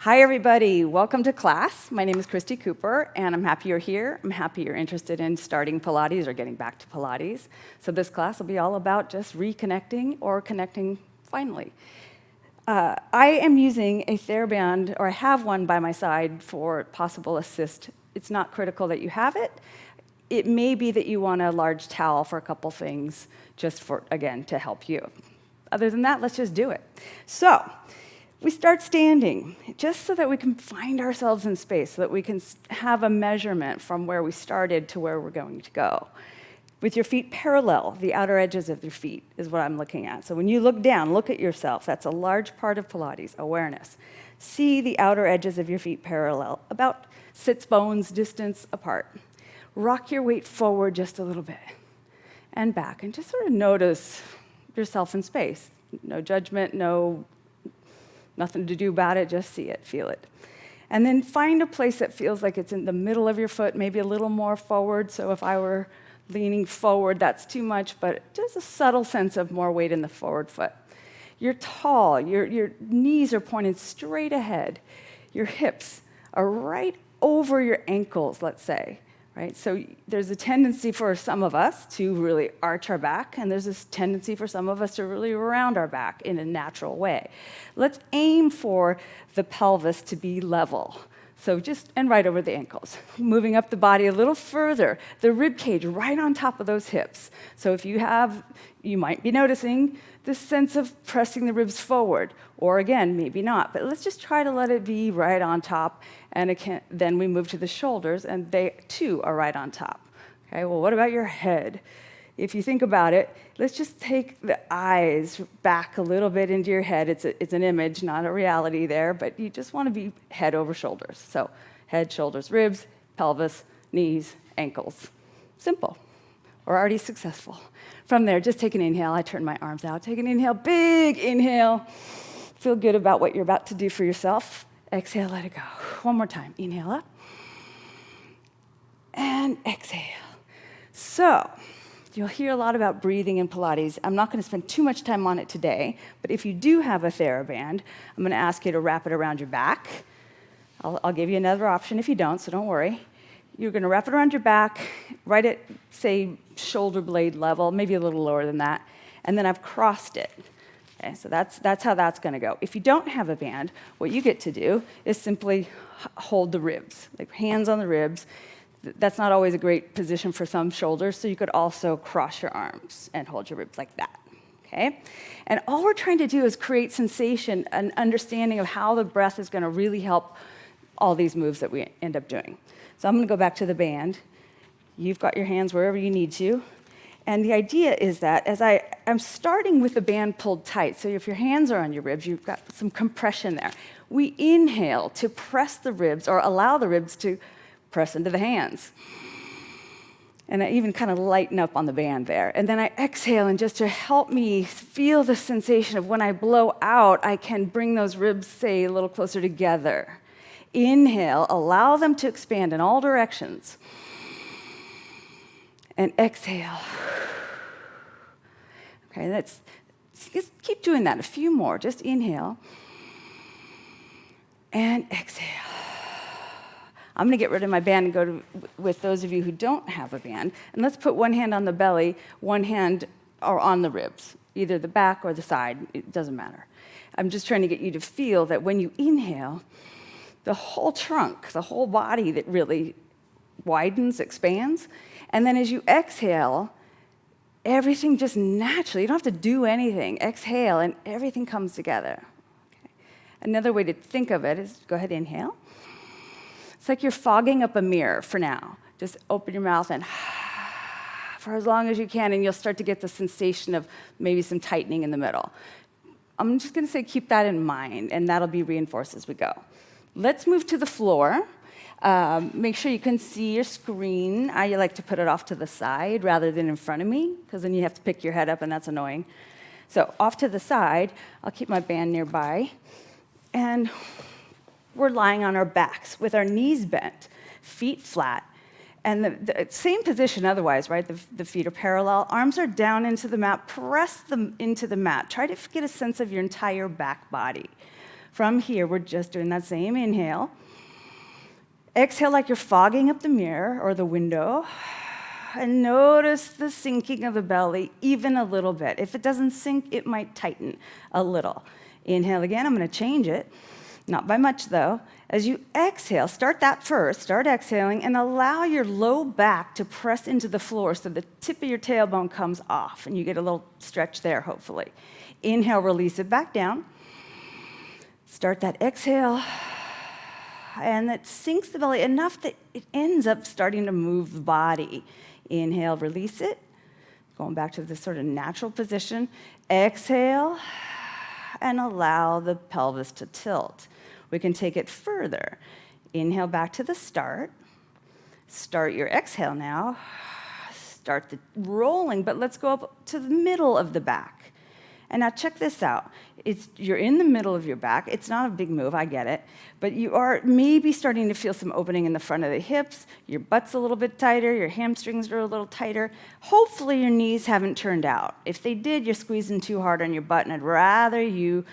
Hi, everybody. Welcome to class. My name is Kristi Cooper, and I'm happy you're here. I'm happy you're interested in starting Pilates or getting back to Pilates. So this class will be all about just reconnecting or connecting finally. I am using a Theraband, or I have one by my side for possible assist. It's not critical that you have it. It may be that you want a large towel for a couple things, just for, again, to help you. Other than that, let's just do it. So, we start standing, just so that we can find ourselves in space, so that we can have a measurement from where we started to where we're going to go. With your feet parallel, the outer edges of your feet is what I'm looking at. So when you look down, look at yourself. That's a large part of Pilates, awareness. See the outer edges of your feet parallel, about sits bones distance apart. Rock your weight forward just a little bit and back, and just sort of notice yourself in space. No judgment, nothing to do about it, just see it, feel it. And then find a place that feels like it's in the middle of your foot, maybe a little more forward. So if I were leaning forward, that's too much, but just a subtle sense of more weight in the forward foot. You're tall, your knees are pointed straight ahead. Your hips are right over your ankles, let's say. Right? So there's a tendency for some of us to really arch our back, and there's this tendency for some of us to really round our back in a natural way. Let's aim for the pelvis to be level. So and right over the ankles. Moving up the body a little further, the rib cage right on top of those hips. So if you might be noticing this sense of pressing the ribs forward, or again, maybe not, but let's just try to let it be right on top, and then we move to the shoulders, and they too are right on top. Okay, well, what about your head? If you think about it, let's just take the eyes back a little bit into your head. It's an image, not a reality there, but you just want to be head over shoulders. So head, shoulders, ribs, pelvis, knees, ankles. Simple. We're already successful. From there, just take an inhale. I turn my arms out. Take an inhale, big inhale. Feel good about what you're about to do for yourself. Exhale, let it go. One more time. Inhale up. And exhale. So, you'll hear a lot about breathing in Pilates. I'm not going to spend too much time on it today, but if you do have a Theraband, I'm going to ask you to wrap it around your back. I'll give you another option if you don't, so don't worry. You're going to wrap it around your back, right at, say, shoulder blade level, maybe a little lower than that, and then I've crossed it. Okay, so that's how that's going to go. If you don't have a band, what you get to do is simply hold the ribs, like hands on the ribs. That's not always a great position for some shoulders, so you could also cross your arms and hold your ribs like that. Okay? And all we're trying to do is create sensation, an understanding of how the breath is going to really help all these moves that we end up doing. So I'm going to go back to the band. You've got your hands wherever you need to. And the idea is that as I'm starting with the band pulled tight, so if your hands are on your ribs, you've got some compression there. We inhale to press the ribs, or allow the ribs to press into the hands. And I even kind of lighten up on the band there. And then I exhale, and just to help me feel the sensation of when I blow out, I can bring those ribs, say, a little closer together. Inhale, allow them to expand in all directions. And exhale. Okay, just keep doing that, a few more. Just inhale. And exhale. I'm going to get rid of my band and go with those of you who don't have a band. And let's put one hand on the belly, one hand on the ribs, either the back or the side. It doesn't matter. I'm just trying to get you to feel that when you inhale, the whole trunk, the whole body that really widens, expands. And then as you exhale, everything just naturally, you don't have to do anything. Exhale, and everything comes together. Okay. Another way to think of it is, go ahead, inhale. It's like you're fogging up a mirror for now. Just open your mouth and for as long as you can, and you'll start to get the sensation of maybe some tightening in the middle. I'm just going to say keep that in mind, and that'll be reinforced as we go. Let's move to the floor. Make sure you can see your screen. I like to put it off to the side rather than in front of me, because then you have to pick your head up, and that's annoying. So off to the side, I'll keep my band nearby. And we're lying on our backs with our knees bent, feet flat, and the same position otherwise, right? The feet are parallel, arms are down into the mat, press them into the mat. Try to get a sense of your entire back body. From here, we're just doing that same inhale. Exhale like you're fogging up the mirror or the window. And notice the sinking of the belly even a little bit. If it doesn't sink, it might tighten a little. Inhale again. I'm going to change it. Not by much, though. As you exhale, start that first. Start exhaling and allow your low back to press into the floor so the tip of your tailbone comes off, and you get a little stretch there, hopefully. Inhale, release it back down. Start that exhale, and that sinks the belly enough that it ends up starting to move the body. Inhale, release it. Going back to this sort of natural position. Exhale, and allow the pelvis to tilt. We can take it further. Inhale back to the start. Start your exhale now. Start the rolling, but let's go up to the middle of the back. And now check this out. You're in the middle of your back. It's not a big move, I get it. But you are maybe starting to feel some opening in the front of the hips. Your butt's a little bit tighter. Your hamstrings are a little tighter. Hopefully your knees haven't turned out. If they did, you're squeezing too hard on your butt, and I'd rather you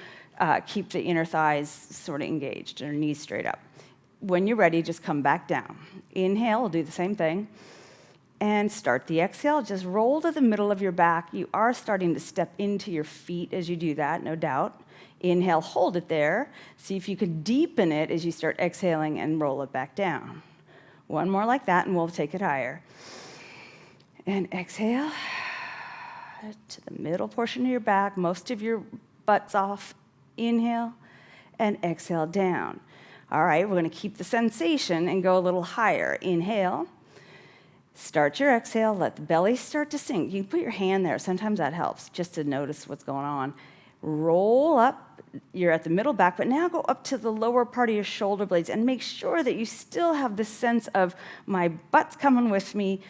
keep the inner thighs sort of engaged or knees straight up. When you're ready, just come back down. Inhale, we'll do the same thing. And start the exhale. Just roll to the middle of your back. You are starting to step into your feet as you do that, no doubt. Inhale, hold it there. See if you can deepen it as you start exhaling and roll it back down. One more like that, and we'll take it higher. And exhale to the middle portion of your back. Most of your butt's off. Inhale, and exhale down. All right, we're going to keep the sensation and go a little higher. Inhale. Start your exhale, let the belly start to sink. You can put your hand there. Sometimes that helps, just to notice what's going on. Roll up. You're at the middle back, but now go up to the lower part of your shoulder blades and make sure that you still have this sense of my butt's coming with me.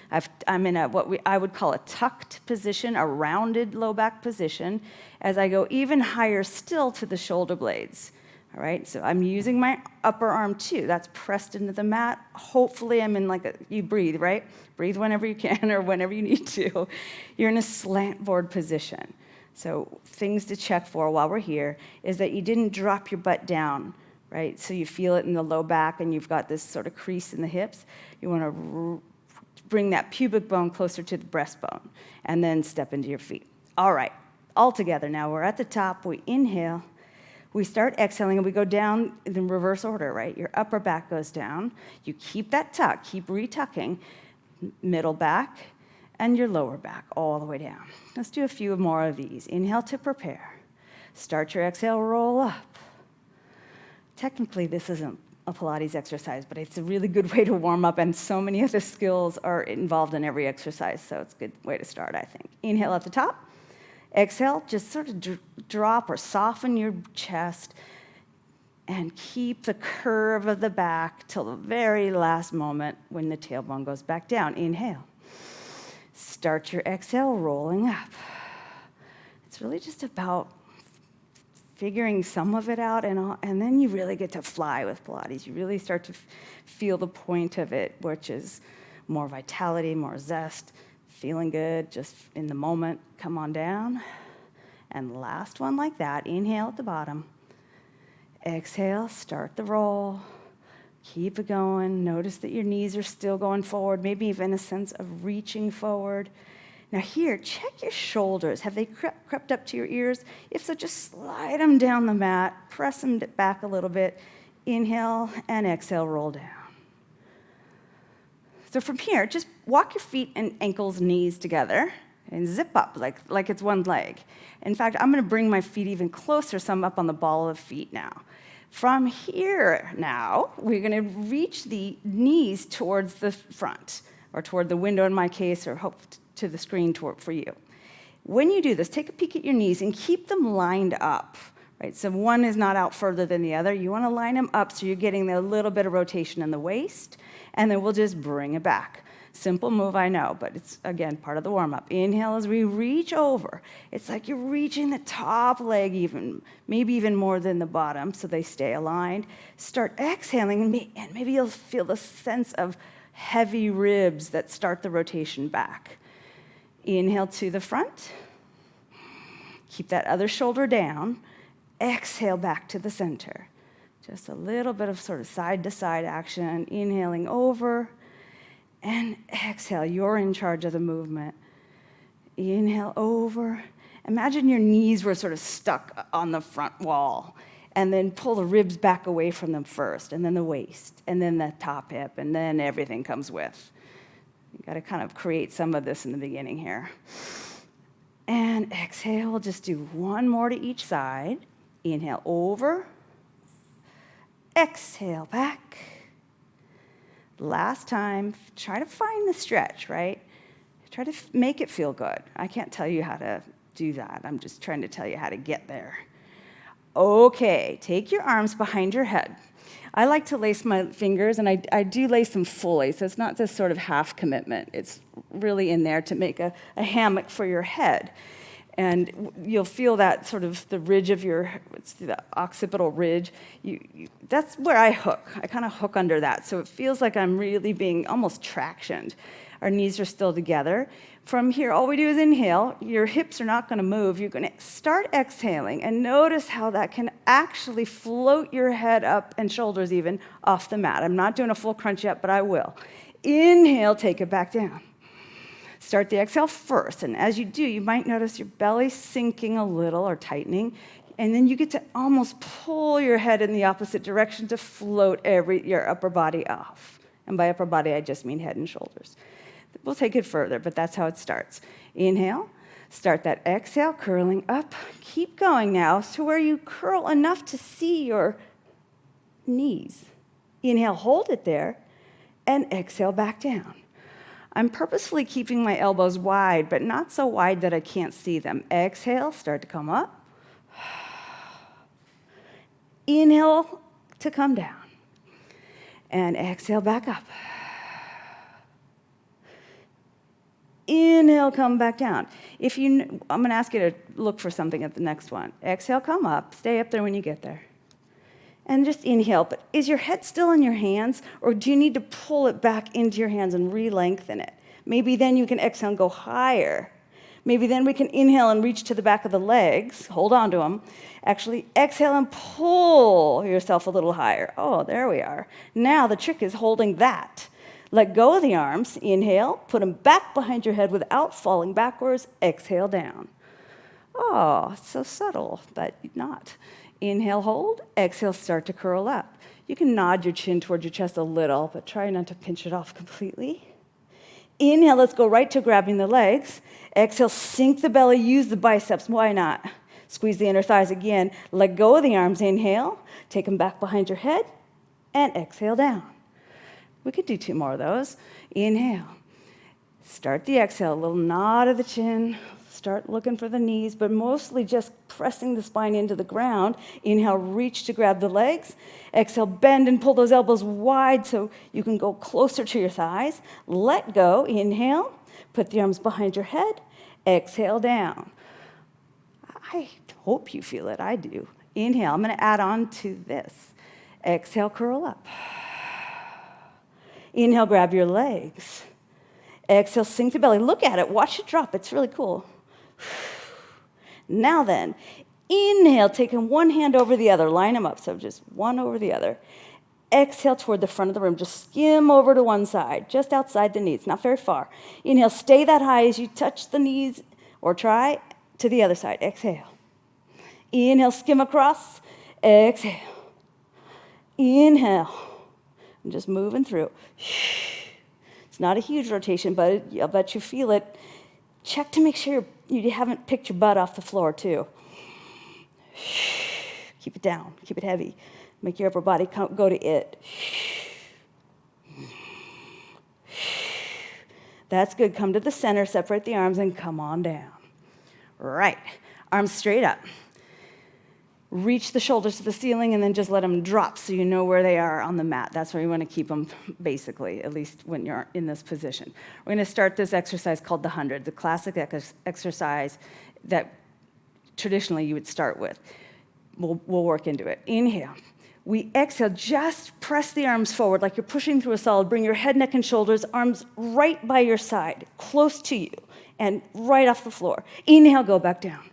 I'm in I would call a tucked position, a rounded low back position, as I go even higher still to the shoulder blades. All right, so I'm using my upper arm too. That's pressed into the mat. Hopefully I'm in you breathe, right? Breathe whenever you can or whenever you need to. You're in a slant board position. So things to check for while we're here is that you didn't drop your butt down, right? So you feel it in the low back and you've got this sort of crease in the hips. You want to bring that pubic bone closer to the breastbone and then step into your feet. All right, all together now. We're at the top. We inhale. We start exhaling, and we go down in reverse order, right? Your upper back goes down. You keep that tuck, keep retucking. Middle back, and your lower back all the way down. Let's do a few more of these. Inhale to prepare. Start your exhale, roll up. Technically, this isn't a Pilates exercise, but it's a really good way to warm up, and so many of the skills are involved in every exercise, so it's a good way to start, I think. Inhale at the top. Exhale, just sort of drop or soften your chest and keep the curve of the back till the very last moment when the tailbone goes back down. Inhale. Start your exhale, rolling up. It's really just about figuring some of it out, and then you really get to fly with Pilates. You really start to feel the point of it, which is more vitality, more zest, feeling good, just in the moment. Come on down. And last one like that. Inhale at the bottom. Exhale, start the roll. Keep it going. Notice that your knees are still going forward, maybe even a sense of reaching forward. Now here, check your shoulders. Have they crept up to your ears? If so, just slide them down the mat, press them back a little bit. Inhale and exhale, roll down. So from here, just walk your feet and ankles, knees together and zip up like it's one leg. In fact, I'm going to bring my feet even closer, so I'm up on the ball of feet now. From here now, we're going to reach the knees towards the front, or toward the window in my case, or hope to the screen for you. When you do this, take a peek at your knees and keep them lined up. Right? So one is not out further than the other. You want to line them up so you're getting a little bit of rotation in the waist, and then we'll just bring it back. Simple move, I know, but it's, again, part of the warm-up. Inhale as we reach over. It's like you're reaching the top leg even, maybe even more than the bottom, so they stay aligned. Start exhaling, and maybe you'll feel the sense of heavy ribs that start the rotation back. Inhale to the front. Keep that other shoulder down. Exhale back to the center. Just a little bit of sort of side-to-side action, inhaling over, and exhale. You're in charge of the movement. Inhale over. Imagine your knees were sort of stuck on the front wall, and then pull the ribs back away from them first, and then the waist, and then the top hip, and then everything comes with. You got to kind of create some of this in the beginning here. And exhale, just do one more to each side. Inhale over. Exhale back. Last time, try to find the stretch, right? Try to make it feel good. I can't tell you how to do that. I'm just trying to tell you how to get there. Okay, take your arms behind your head. I like to lace my fingers, and I do lace them fully, so it's not this sort of half commitment. It's really in there to make a hammock for your head. And you'll feel that sort of the ridge of the occipital ridge. That's where I hook. I kind of hook under that, so it feels like I'm really being almost tractioned. Our knees are still together. From here, all we do is inhale. Your hips are not going to move. You're going to start exhaling, and notice how that can actually float your head up and shoulders even off the mat. I'm not doing a full crunch yet, but I will. Inhale, take it back down. Start the exhale first, and as you do, you might notice your belly sinking a little or tightening, and then you get to almost pull your head in the opposite direction to float your upper body off. And by upper body, I just mean head and shoulders. We'll take it further, but that's how it starts. Inhale, start that exhale, curling up. Keep going now to where you curl enough to see your knees. Inhale, hold it there, and exhale back down. I'm purposefully keeping my elbows wide, but not so wide that I can't see them. Exhale, start to come up. Inhale to come down. And exhale back up. Inhale, come back down. I'm going to ask you to look for something at the next one. Exhale, come up. Stay up there when you get there. And just inhale. But is your head still in your hands, or do you need to pull it back into your hands and re-lengthen it? Maybe then you can exhale and go higher. Maybe then we can inhale and reach to the back of the legs. Hold on to them. Actually, exhale and pull yourself a little higher. Oh, there we are. Now the trick is holding that. Let go of the arms. Inhale, put them back behind your head without falling backwards. Exhale down. Oh, it's so subtle, but not. Inhale, hold. Exhale, start to curl up. You can nod your chin towards your chest a little, but try not to pinch it off completely. Inhale, let's go right to grabbing the legs. Exhale, sink the belly, use the biceps. Why not? Squeeze the inner thighs again. Let go of the arms. Inhale, take them back behind your head, and exhale down. We could do 2 more of those. Inhale. Start the exhale, a little nod of the chin. Start looking for the knees, but mostly just pressing the spine into the ground. Inhale, reach to grab the legs. Exhale, bend and pull those elbows wide so you can go closer to your thighs. Let go. Inhale, put the arms behind your head. Exhale down. I hope you feel it. I do. Inhale. I'm going to add on to this. Exhale, curl up. Inhale, grab your legs. Exhale, sink the belly. Look at it. Watch it drop. It's really cool. Now then, inhale, taking one hand over the other. Line them up, so just one over the other. Exhale toward the front of the room. Just skim over to one side, just outside the knees, not very far. Inhale, stay that high as you touch the knees, or try to the other side. Exhale. Inhale, skim across. Exhale. Inhale. I'm just moving through. It's not a huge rotation, but I'll bet you feel it. Check to make sure you haven't picked your butt off the floor, too. Keep it down. Keep it heavy. Make your upper body go to it. That's good. Come to the center, separate the arms, and come on down. Right. Arms straight up. Reach the shoulders to the ceiling, and then just let them drop so you know where they are on the mat. That's where you want to keep them, basically, at least when you're in this position. We're going to start this exercise called the 100, the classic exercise that traditionally you would start with. We'll work into it. Inhale. We exhale, just press the arms forward like you're pushing through a solid. Bring your head, neck, and shoulders, arms right by your side, close to you, and right off the floor. Inhale, go back down,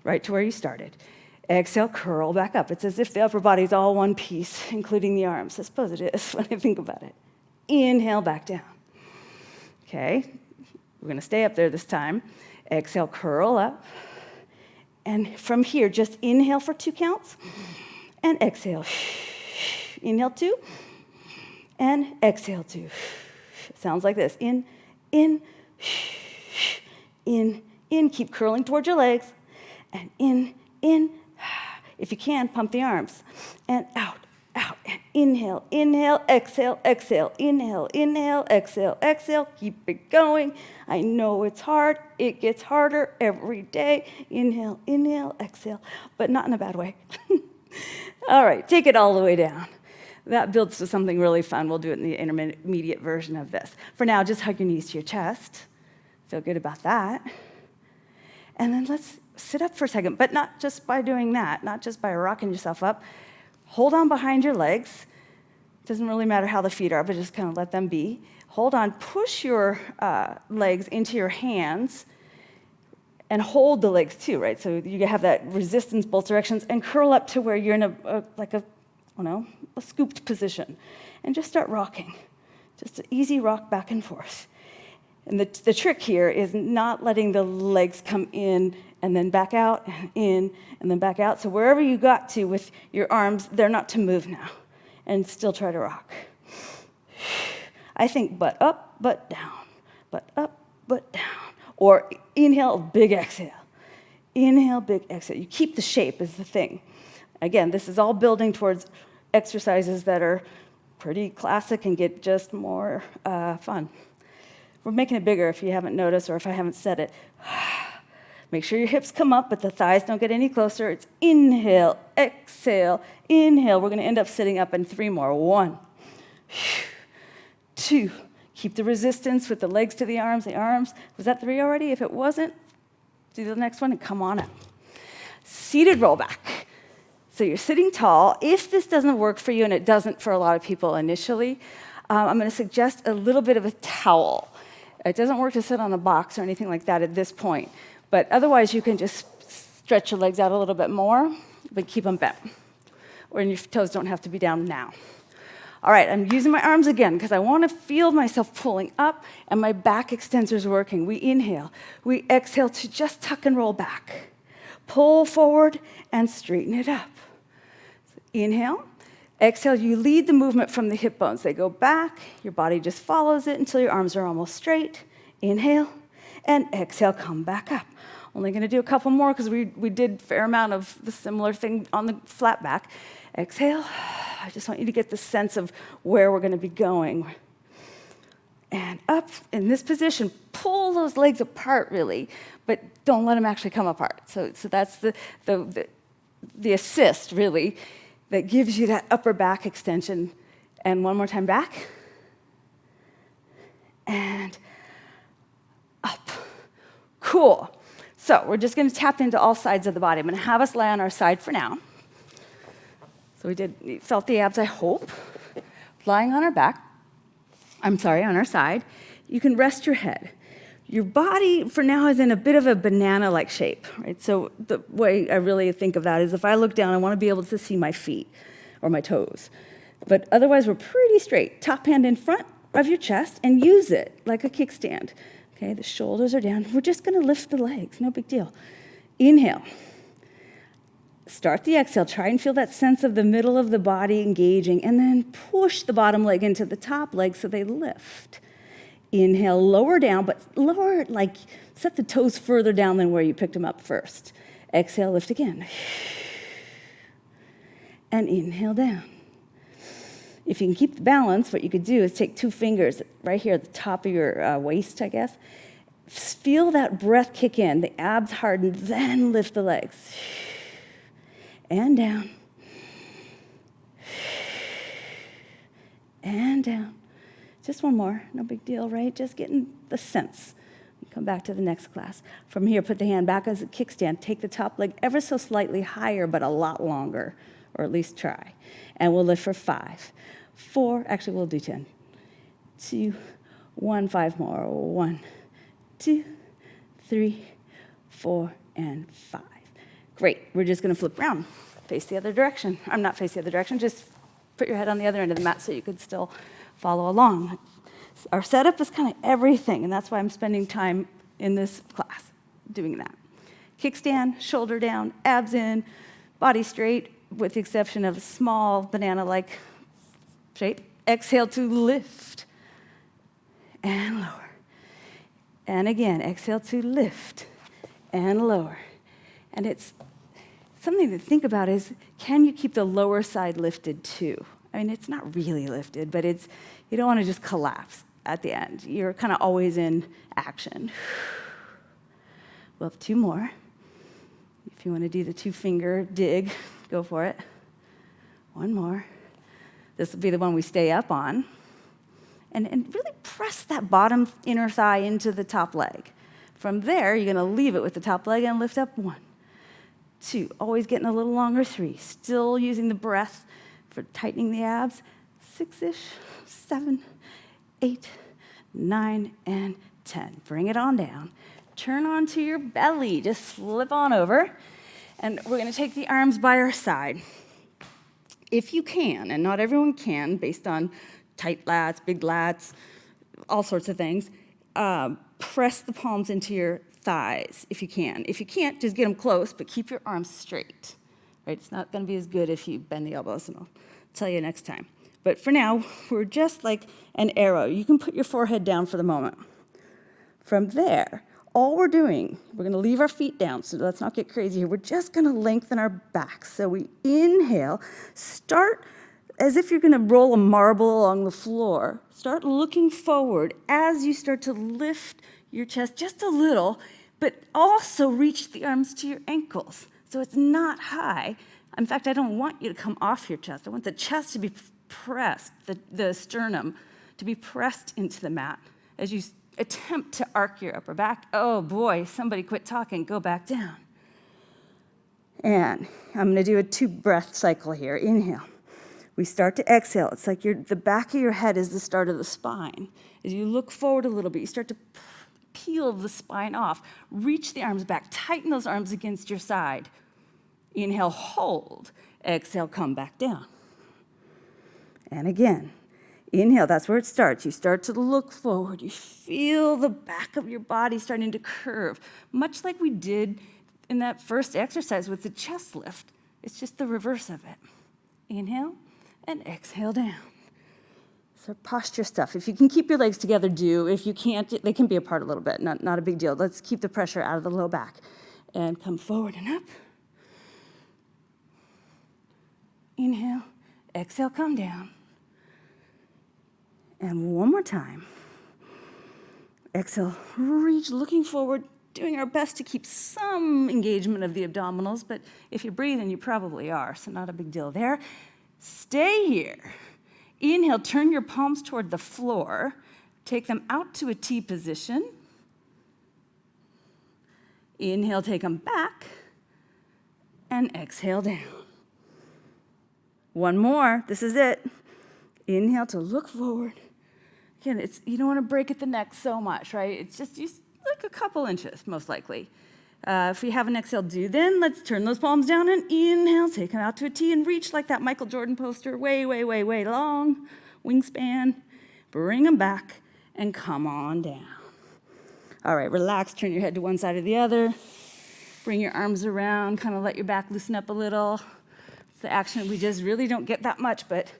right to where you started. Exhale, curl back up. It's as if the upper body's all one piece, including the arms. I suppose it is when I think about it. Inhale, back down. Okay, we're going to stay up there this time. Exhale, curl up. And from here, just inhale for 2 counts, and exhale. Inhale 2, and exhale 2. Sounds like this. In, in, keep curling towards your legs, and in, if you can, pump the arms, and out, and inhale, exhale, inhale, exhale, keep it going. I know it's hard, it gets harder every day. Inhale, exhale, but not in a bad way. All right, take it all the way down. That builds to something really fun. We'll do it in the intermediate version of this. For now, just hug your knees to your chest. Feel good about that. And then let's sit up for a second, but not just by doing that, not just by rocking yourself up. Hold on behind your legs. Doesn't really matter how the feet are, but just kind of let them be. Hold on, push your legs into your hands and hold the legs too, right? So you have that resistance, both directions, and curl up to where you're in a scooped position. And just start rocking. Just an easy rock back and forth. And the trick here is not letting the legs come in and then back out, and in, and then back out. So wherever you got to with your arms, they're not to move now. And still try to rock. I think butt up, butt down. Butt up, butt down. Or inhale, big exhale. Inhale, big exhale. You keep the shape is the thing. Again, this is all building towards exercises that are pretty classic and get just more fun. We're making it bigger if you haven't noticed or if I haven't said it. Make sure your hips come up, but the thighs don't get any closer. It's inhale, exhale, inhale. We're going to end up sitting up in 3 more. 1, 2. Keep the resistance with the legs to the arms. Was that 3 already? If it wasn't, do the next one and come on up. Seated roll back. So you're sitting tall. If this doesn't work for you, and it doesn't for a lot of people initially, I'm going to suggest a little bit of a towel. It doesn't work to sit on a box or anything like that at this point. But otherwise, you can just stretch your legs out a little bit more, but keep them bent. Or your toes don't have to be down now. All right, I'm using my arms again because I want to feel myself pulling up and my back extensors working. We inhale. We exhale to just tuck and roll back. Pull forward and straighten it up. So inhale. Exhale, you lead the movement from the hip bones. They go back. Your body just follows it until your arms are almost straight. Inhale. And exhale, come back up. Only going to do a couple more because we did a fair amount of the similar thing on the flat back. Exhale. I just want you to get the sense of where we're going to be going. And up in this position, pull those legs apart, really, but don't let them actually come apart. So that's the assist, really, that gives you that upper back extension. And one more time back. And up. Cool. So we're just going to tap into all sides of the body. I'm going to have us lie on our side for now. So you felt the abs, I hope. Lying on our back. On our side. You can rest your head. Your body, for now, is in a bit of a banana-like shape, right? So the way I really think of that is if I look down, I want to be able to see my feet or my toes. But otherwise, we're pretty straight. Top hand in front of your chest and use it like a kickstand. Okay, the shoulders are down. We're just going to lift the legs, no big deal. Inhale. Start the exhale. Try and feel that sense of the middle of the body engaging, and then push the bottom leg into the top leg so they lift. Inhale, lower down, but lower, like set the toes further down than where you picked them up first. Exhale, lift again. And inhale down. If you can keep the balance, what you could do is take 2 fingers right here at the top of your waist, I guess. Feel that breath kick in, the abs harden, then lift the legs. And down. And down. Just one more, no big deal, right? Just getting the sense. Come back to the next class. From here, put the hand back as a kickstand. Take the top leg ever so slightly higher, but a lot longer, or at least try. And we'll lift for 5, 4, actually we'll do 10. 2, 1, 5 more. 1, 2, 3, 4, and 5. Great, we're just gonna flip around, face the other direction. I'm not face the other direction, just put your head on the other end of the mat so you could still follow along. Our setup is kind of everything, and that's why I'm spending time in this class doing that. Kickstand, shoulder down, abs in, body straight, with the exception of a small banana-like shape. Exhale to lift and lower. And again, exhale to lift and lower. And it's something to think about is, can you keep the lower side lifted too? I mean, it's not really lifted, but you don't want to just collapse at the end. You're kind of always in action. We'll have 2 more. If you want to do the 2-finger dig, go for it. 1 more. This will be the one we stay up on. And really press that bottom inner thigh into the top leg. From there, you're going to leave it with the top leg and lift up 1, 2. Always getting a little longer. 3. Still using the breath for tightening the abs. 6-ish, 7, 8, 9, and 10. Bring it on down. Turn onto your belly. Just flip on over. And we're going to take the arms by our side. If you can, and not everyone can, based on tight lats, big lats, all sorts of things, press the palms into your thighs if you can. If you can't, just get them close, but keep your arms straight. Right? It's not going to be as good if you bend the elbows, and I'll tell you next time. But for now, we're just like an arrow. You can put your forehead down for the moment. From there, all we're doing, we're going to leave our feet down, so let's not get crazy here. We're just going to lengthen our back. So we inhale, start as if you're going to roll a marble along the floor. Start looking forward as you start to lift your chest just a little, but also reach the arms to your ankles. So it's not high. In fact, I don't want you to come off your chest. I want the chest to be pressed, the sternum to be pressed into the mat as you attempt to arc your upper back. Oh boy, somebody quit talking, go back down. And I'm going to do a 2-breath cycle here. Inhale. We start to exhale. It's like the back of your head is the start of the spine. As you look forward a little bit, you start to peel the spine off. Reach the arms back. Tighten those arms against your side. Inhale, hold. Exhale, come back down. And again, inhale, that's where it starts. You start to look forward. You feel the back of your body starting to curve, much like we did in that first exercise with the chest lift. It's just the reverse of it. Inhale and exhale down. So posture stuff. If you can keep your legs together, do. If you can't, they can be apart a little bit. Not a big deal. Let's keep the pressure out of the low back. And come forward and up. Inhale, exhale, come down. And one more time. Exhale, reach, looking forward, doing our best to keep some engagement of the abdominals, but if you're breathing, you probably are, so not a big deal there. Stay here. Inhale, turn your palms toward the floor. Take them out to a T position. Inhale, take them back. And exhale down. One more. This is it. Inhale to look forward. Again, you don't want to break at the neck so much, right? It's just like a couple inches, most likely. If we have an exhale, then let's turn those palms down and inhale, take them out to a T and reach like that Michael Jordan poster, way, way, way, way long, wingspan. Bring them back and come on down. All right, relax, turn your head to one side or the other. Bring your arms around, kind of let your back loosen up a little. It's the action we just really don't get that much, but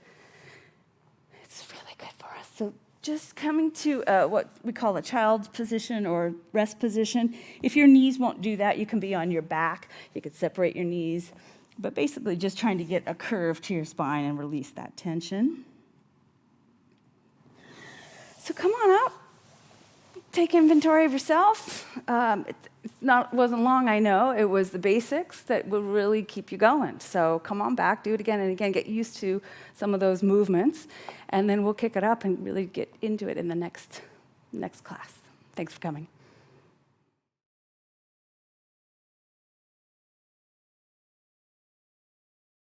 it's really good for us. So just coming to what we call a child's position or rest position. If your knees won't do that, you can be on your back. You could separate your knees. But basically just trying to get a curve to your spine and release that tension. So come on up. Take inventory of yourself. Wasn't long, I know. It was the basics that will really keep you going. So come on back, do it again and again, get used to some of those movements, and then we'll kick it up and really get into it in the next class. Thanks for coming.